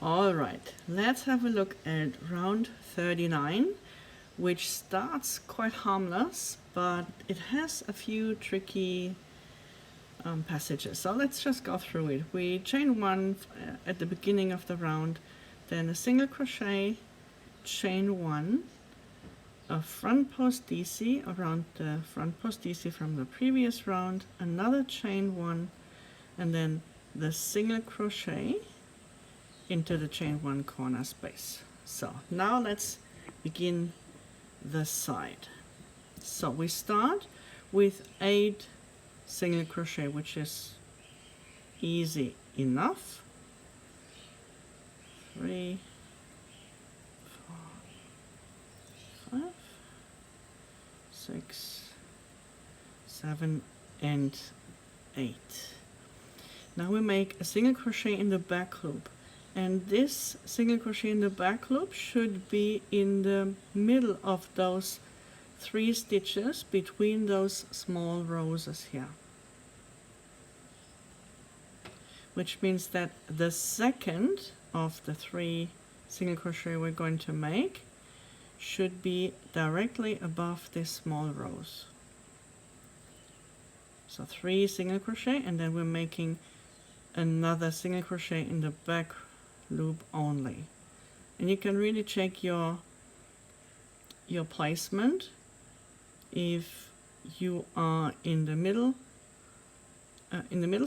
All right, let's have a look at round 39, which starts quite harmless, but it has a few tricky passages. So let's just go through it. We chain one at the beginning of the round, then a single crochet, chain one, a front post DC around the front post DC from the previous round, another chain one, and then the single crochet into the chain one corner space. So now let's begin the side. So we start with 8 single crochet, which is easy enough. 3, 4, 5, 6, 7 and 8. Now we make a single crochet in the back loop, and this single crochet in the back loop should be in the middle of those 3 stitches between those small roses here, which means that the second of the 3 single crochet we're going to make should be directly above this small rose. So 3 single crochet, and then we're making another single crochet in the back loop only. And you can really check your placement. If you are in the middle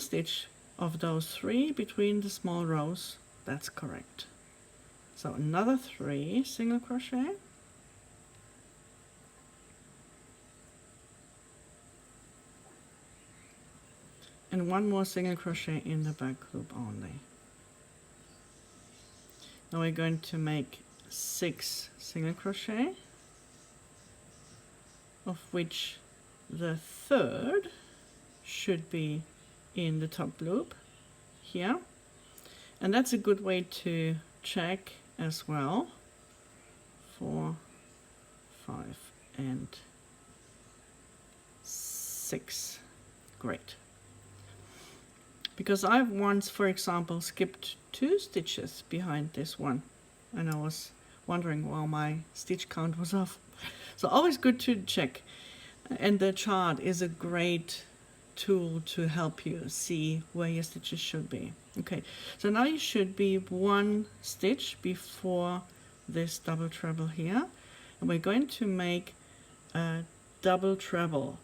stitch of those 3 between the small rows, that's correct. So another 3 single crochet, and 1 more single crochet in the back loop only. Now we're going to make 6 single crochet, of which the 3rd should be in the top loop here, and that's a good way to check as well. 4, 5 and 6. Great. Because I've once, for example, skipped 2 stitches behind this one, and I was wondering why my stitch count was off. So always good to check, and the chart is a great tool to help you see where your stitches should be. Okay, so now you should be 1 stitch before this double treble here, and we're going to make a double treble,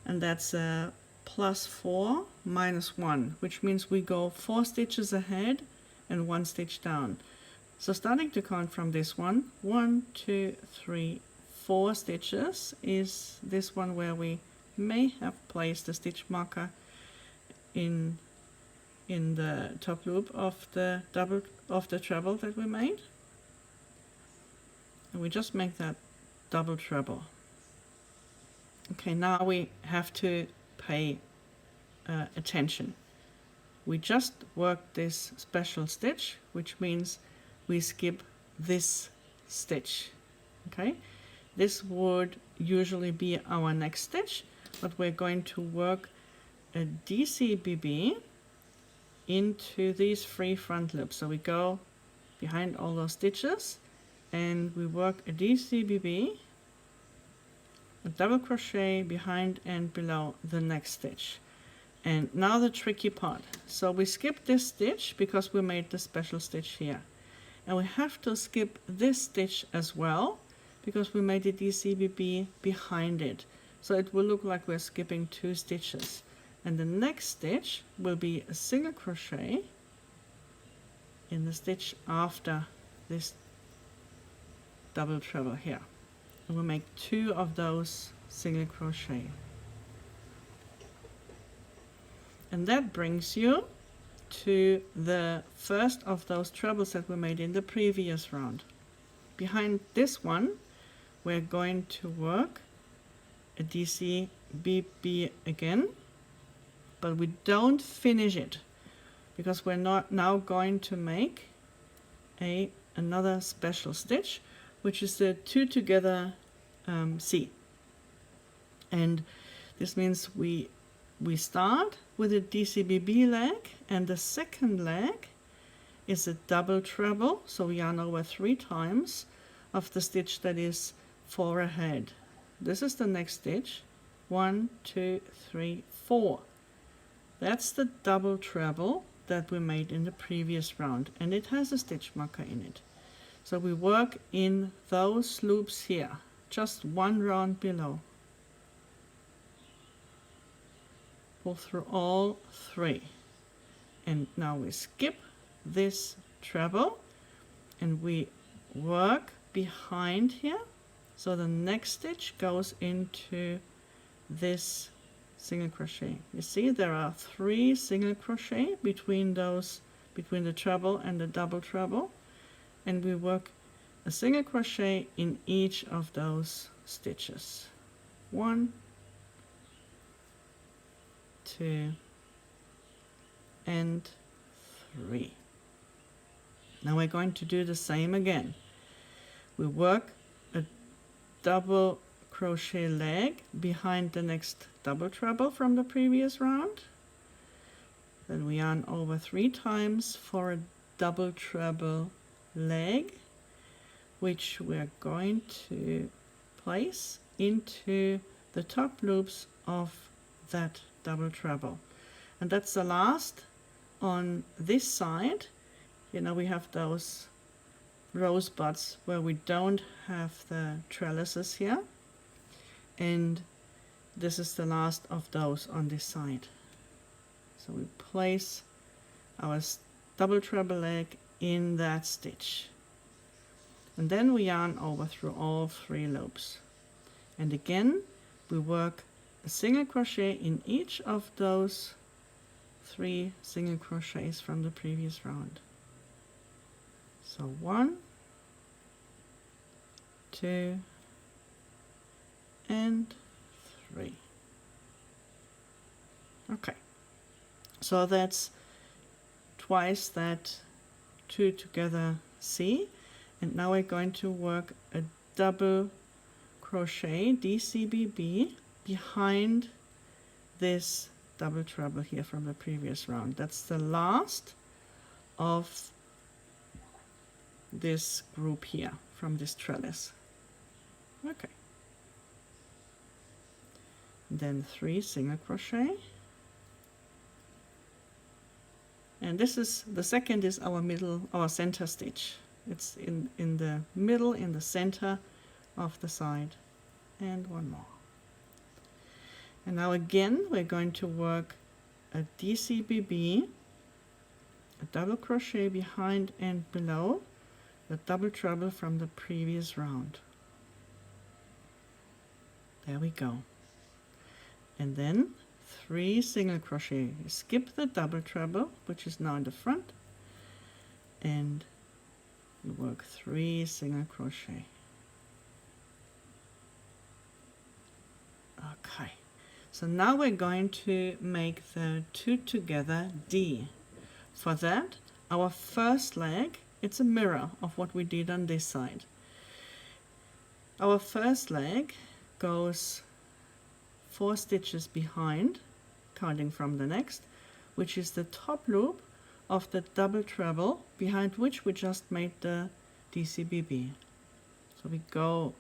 and that's a +4 -1, which means we go 4 stitches ahead and 1 stitch down. So starting to count from this one, 1, 2, 3, 4 stitches is this one where we may have placed a stitch marker in the top loop of the treble that we made, and we just make that double treble. Okay, now we have to pay attention. We just worked this special stitch, which means we skip this stitch. Okay, this would usually be our next stitch, but we're going to work a DCBB into these 3 front loops. So we go behind all those stitches and we work a DCBB, a double crochet behind and below the next stitch. And now the tricky part. So we skip this stitch because we made the special stitch here, and we have to skip this stitch as well because we made the DCBB behind it. So it will look like we're skipping 2 stitches, and the next stitch will be a single crochet in the stitch after this double treble here, and we'll make 2 of those single crochet, and that brings you to the first of those trebles that we made in the previous round. Behind this one we're going to work a DCBB again, but we don't finish it because we're not now going to make another special stitch, which is the 2 together C, and this means we start with a DCBB leg, and the second leg is a double treble, so we yarn over 3 times of the stitch that is 4 ahead. This is the next stitch. 1, 2, 3, 4. That's the double treble that we made in the previous round, and it has a stitch marker in it. So we work in those loops here, just 1 round below. Pull through all 3. And now we skip this treble and we work behind here. So the next stitch goes into this single crochet. You see there are 3 single crochet between the treble and the double treble, and we work a single crochet in each of those stitches. 1, 2, and 3. Now we're going to do the same again. We work a double crochet leg behind the next double treble from the previous round. Then we yarn over 3 times for a double treble leg, which we're going to place into the top loops of that double treble. And that's the last on this side. You know, we have those rosebuds where we don't have the trellises here, and this is the last of those on this side. So we place our double treble leg in that stitch, and then we yarn over through all 3 loops, and again we work a single crochet in each of those 3 single crochets from the previous round. So 1, 2, and 3. Okay, so that's twice that 2 together C, and now we're going to work a double crochet DCBB behind this double treble here from the previous round. That's the last of this group here from this trellis. Okay, then 3 single crochet, and this is the second, is our center stitch. It's in the middle, in the center of the side, and 1 more. And now again we're going to work a DCBB, a double crochet behind and below the double treble from the previous round. There we go. And then 3 single crochet. You skip the double treble, which is now in the front, and you work 3 single crochet. Okay, so now we're going to make the 2 together D. For that, our first leg, it's a mirror of what we did on this side. Our first leg goes 4 stitches behind, counting from the next, which is the top loop of the double treble behind which we just made the DCBB. So we go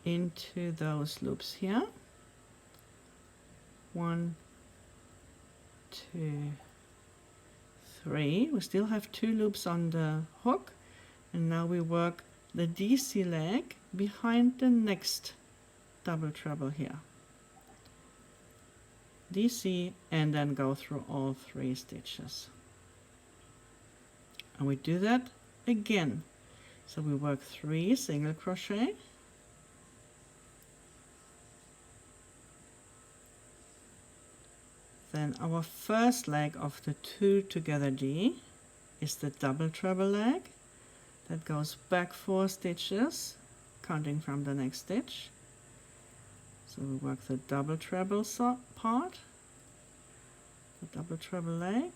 into those loops here. 1, 2, 3. We still have 2 loops on the hook, and now we work the DC leg behind the next double treble here. DC, and then go through all 3 stitches. And we do that again. So we work 3 single crochet, then our first leg of the 2 together D is the double treble leg that goes back 4 stitches, counting from the next stitch. So we work the double treble part, the double treble leg,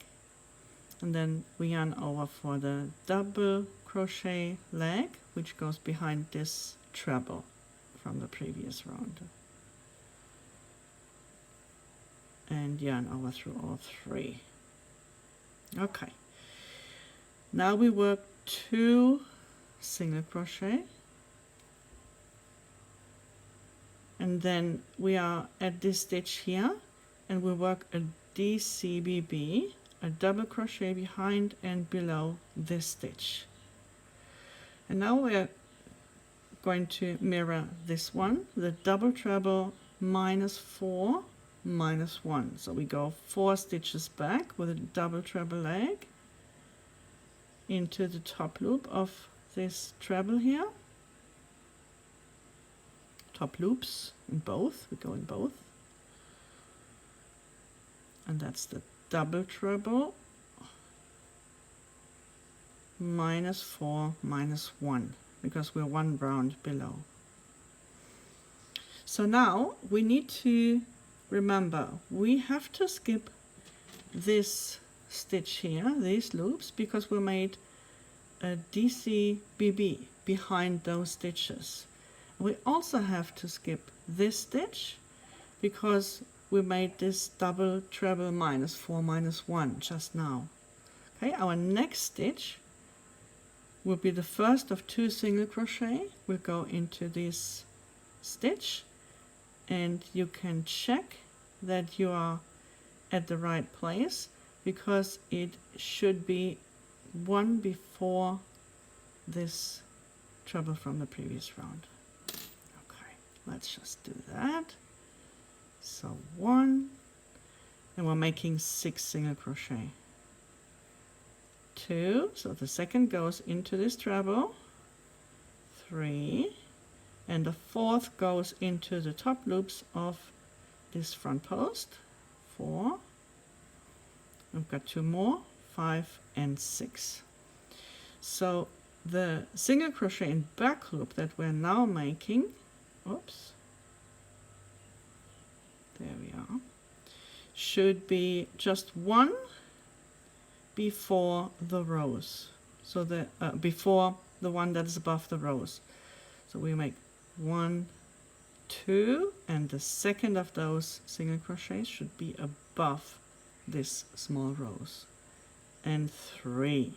and then we yarn over for the double crochet leg, which goes behind this treble from the previous round. And yarn over through all 3. Okay, Now we work 2 single crochet, and then we are at this stitch here, and we work a DCBB, a double crochet behind and below this stitch. And now we're going to mirror this one, the double treble -4 -1. So we go 4 stitches back with a double treble leg into the top loop of this treble here. Top loops in both, we go in both. And that's the double treble -4 -1, because we're 1 round below. So now we need to remember, we have to skip this stitch here, these loops, because we made a DCBB behind those stitches. We also have to skip this stitch because we made this double treble -4 -1 just now. Okay, our next stitch will be the first of 2 single crochet. We'll go into this stitch, and you can check that you are at the right place, because it should be 1 before this treble from the previous round. Okay, let's just do that. So 1, and we're making 6 single crochet. 2, so the second goes into this treble. 3, and the 4th goes into the top loops of this front post. 4, we've got 2 more, 5 and 6. So the single crochet in back loop that we're now making, oops, there we are, should be just 1 before the rows, so the before the one that is above the rows. So we make 1, 2, and the second of those single crochets should be above this small rows, and 3.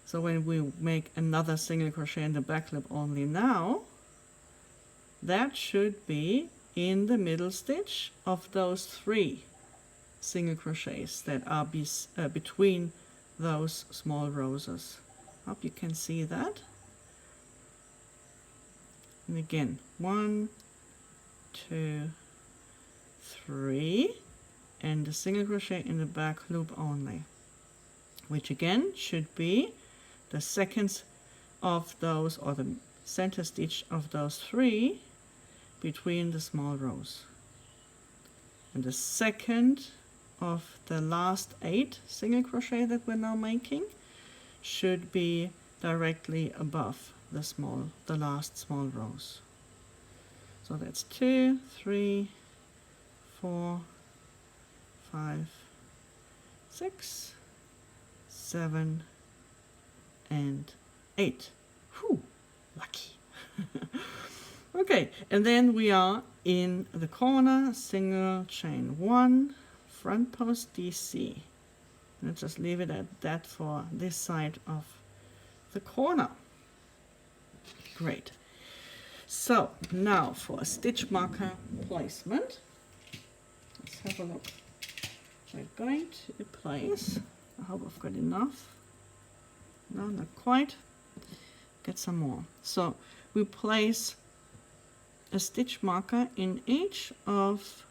So when we make another single crochet in the back loop only now, that should be in the middle stitch of those 3 single crochets that are between those small roses. Hope you can see that. And again, 1, 2, 3, and the single crochet in the back loop only, which again should be the second of those, or the center stitch of those 3 between the small rows. And the second of the last 8 single crochet that we're now making should be directly above the last small rows. So that's 2, 3, 4, 5, 6, 7, and 8. Whew, lucky. Okay, and then we are in the corner, single chain 1, front post DC. Let's just leave it at that for this side of the corner. Great. So now for a stitch marker placement. Let's have a look. We're going to place, I hope I've got enough. No, not quite. Get some more. So we place a stitch marker in each of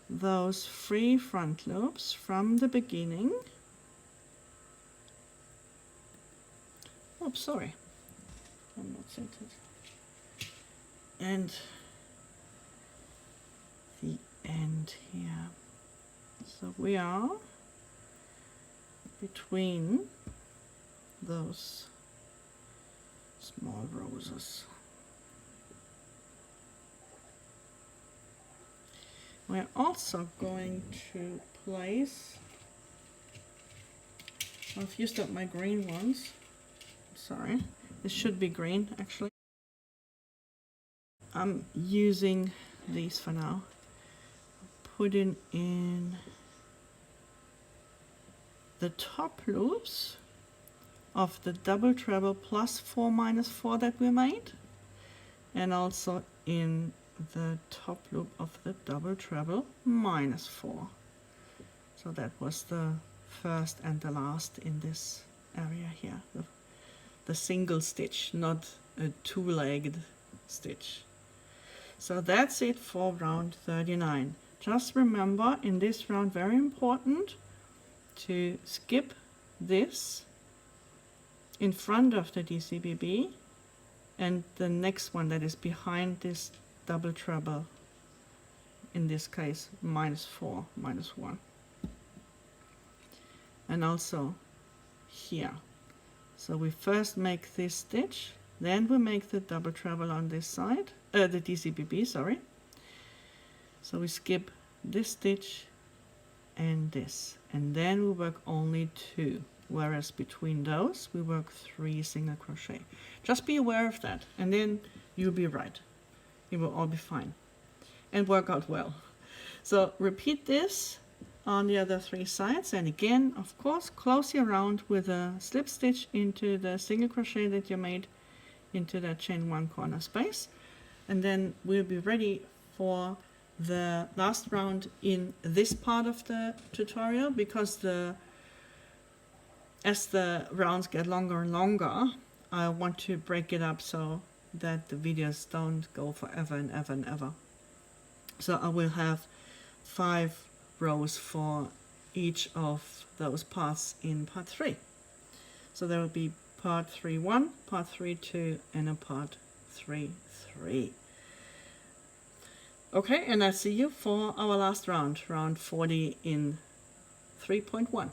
those 3 front loops from the beginning. Oops, sorry, I'm not centered. And the end here. So we are between those small roses. We're also going to place, I've used up my green ones, sorry, this should be green actually. I'm using these for now. Putting in the top loops of the double treble plus 4 minus 4 that we made, and also in the top loop of the double treble minus 4. So that was the first and the last in this area here, the single stitch, not a two-legged stitch. So that's it for round 39. Just remember, in this round, very important to skip this in front of the DCBB and the next one that is behind this double treble, in this case minus 4, minus 1. And also here. So we first make this stitch, then we make the double treble on this side, the DCBB, sorry. So we skip this stitch and this, and then we work only 2, whereas between those we work 3 single crochet. Just be aware of that, and then you'll be right. It will all be fine and work out well. So repeat this on the other 3 sides, and again, of course, close your round with a slip stitch into the single crochet that you made into that chain 1 corner space, and then we'll be ready for the last round in this part of the tutorial, because as the rounds get longer and longer, I want to break it up so that the videos don't go forever and ever and ever. So I will have 5 rows for each of those parts in part 3. So there will be part 3.1, part 3.2, and a part 3.3. Okay, and I'll see you for our last round, round 40 in 3.1.